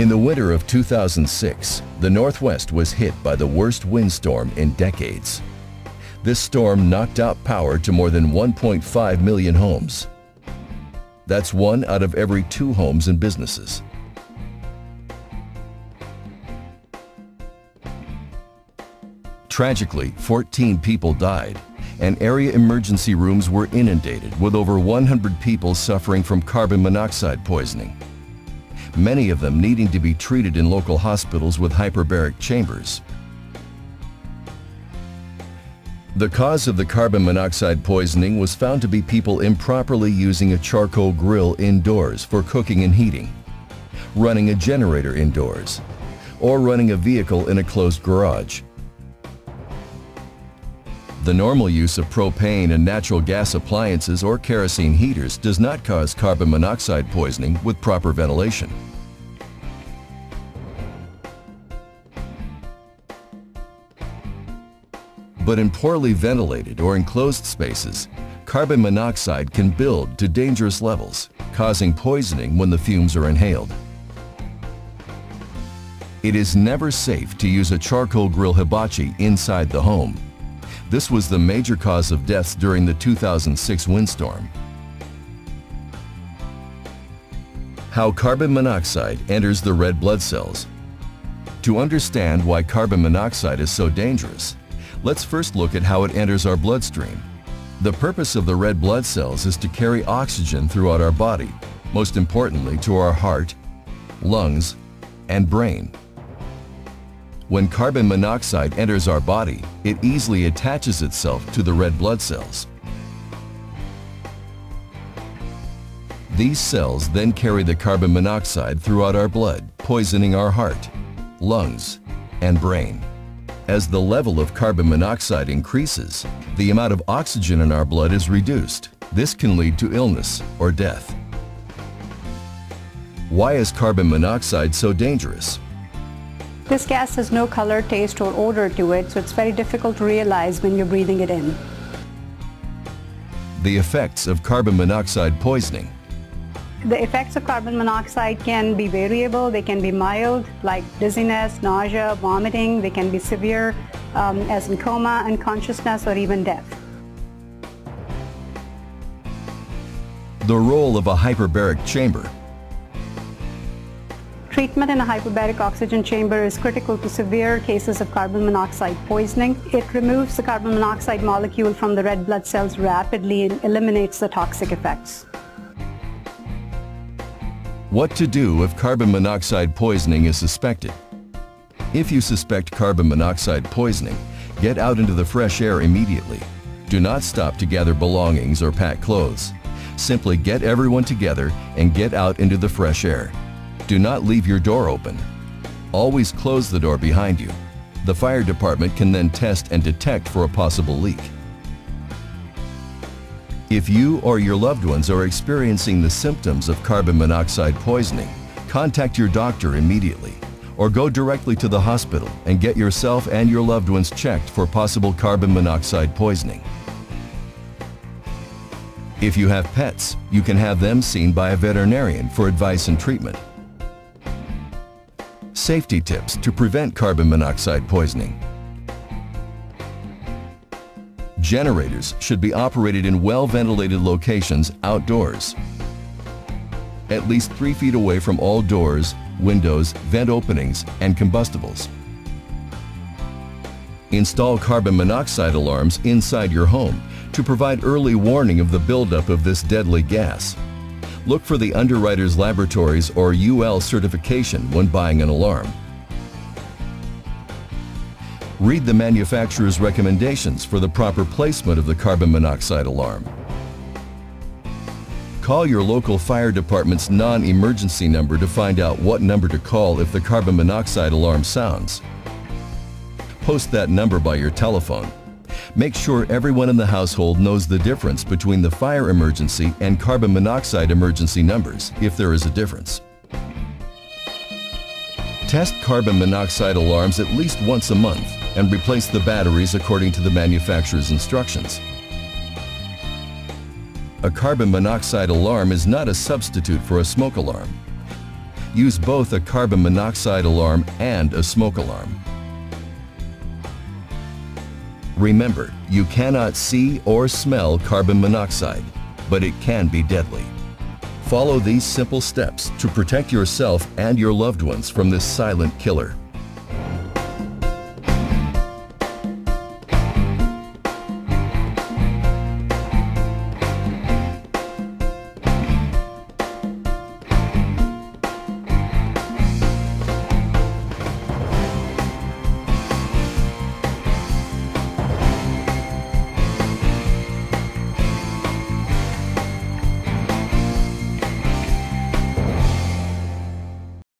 In the winter of 2006, the Northwest was hit by the worst windstorm in decades. This storm knocked out power to more than 1.5 million homes. That's 1 out of every 2 homes and businesses. Tragically, 14 people died, and area emergency rooms were inundated with over 100 people suffering from carbon monoxide poisoning, many of them needing to be treated in local hospitals with hyperbaric chambers. The cause of the carbon monoxide poisoning was found to be people improperly using a charcoal grill indoors for cooking and heating, running a generator indoors, or running a vehicle in a closed garage. The normal use of propane and natural gas appliances or kerosene heaters does not cause carbon monoxide poisoning with proper ventilation. But in poorly ventilated or enclosed spaces, carbon monoxide can build to dangerous levels, causing poisoning when the fumes are inhaled. It is never safe to use a charcoal grill hibachi inside the home. This was the major cause of deaths during the 2006 windstorm. How carbon monoxide enters the red blood cells. To understand why carbon monoxide is so dangerous, let's first look at how it enters our bloodstream. The purpose of the red blood cells is to carry oxygen throughout our body, most importantly to our heart, lungs, and brain. When carbon monoxide enters our body, it easily attaches itself to the red blood cells. These cells then carry the carbon monoxide throughout our blood, poisoning our heart, lungs, and brain. As the level of carbon monoxide increases, the amount of oxygen in our blood is reduced. This can lead to illness or death. Why is carbon monoxide so dangerous? This gas has no color, taste, or odor to it, so it's very difficult to realize when you're breathing it in. The effects of carbon monoxide poisoning. The effects of carbon monoxide can be variable. They can be mild, like dizziness, nausea, vomiting. They can be severe, as in coma, unconsciousness, or even death. The role of a hyperbaric chamber. Treatment in a hyperbaric oxygen chamber is critical to severe cases of carbon monoxide poisoning. It removes the carbon monoxide molecule from the red blood cells rapidly and eliminates the toxic effects. What to do if carbon monoxide poisoning is suspected? If you suspect carbon monoxide poisoning, get out into the fresh air immediately. Do not stop to gather belongings or pack clothes. Simply get everyone together and get out into the fresh air. Do not leave your door open. Always close the door behind you. The fire department can then test and detect for a possible leak. If you or your loved ones are experiencing the symptoms of carbon monoxide poisoning, contact your doctor immediately or go directly to the hospital and get yourself and your loved ones checked for possible carbon monoxide poisoning. If you have pets, you can have them seen by a veterinarian for advice and treatment. Safety tips to prevent carbon monoxide poisoning. Generators should be operated in well-ventilated locations outdoors, at least 3 feet away from all doors, windows, vent openings, and combustibles. Install carbon monoxide alarms inside your home to provide early warning of the buildup of this deadly gas. Look for the Underwriters Laboratories or UL certification when buying an alarm. Read the manufacturer's recommendations for the proper placement of the carbon monoxide alarm. Call your local fire department's non-emergency number to find out what number to call if the carbon monoxide alarm sounds. Post that number by your telephone. Make sure everyone in the household knows the difference between the fire emergency and carbon monoxide emergency numbers, if there is a difference. Test carbon monoxide alarms at least once a month and replace the batteries according to the manufacturer's instructions. A carbon monoxide alarm is not a substitute for a smoke alarm. use both a carbon monoxide alarm and a smoke alarm. Remember, you cannot see or smell carbon monoxide, but it can be deadly. Follow these simple steps to protect yourself and your loved ones from this silent killer.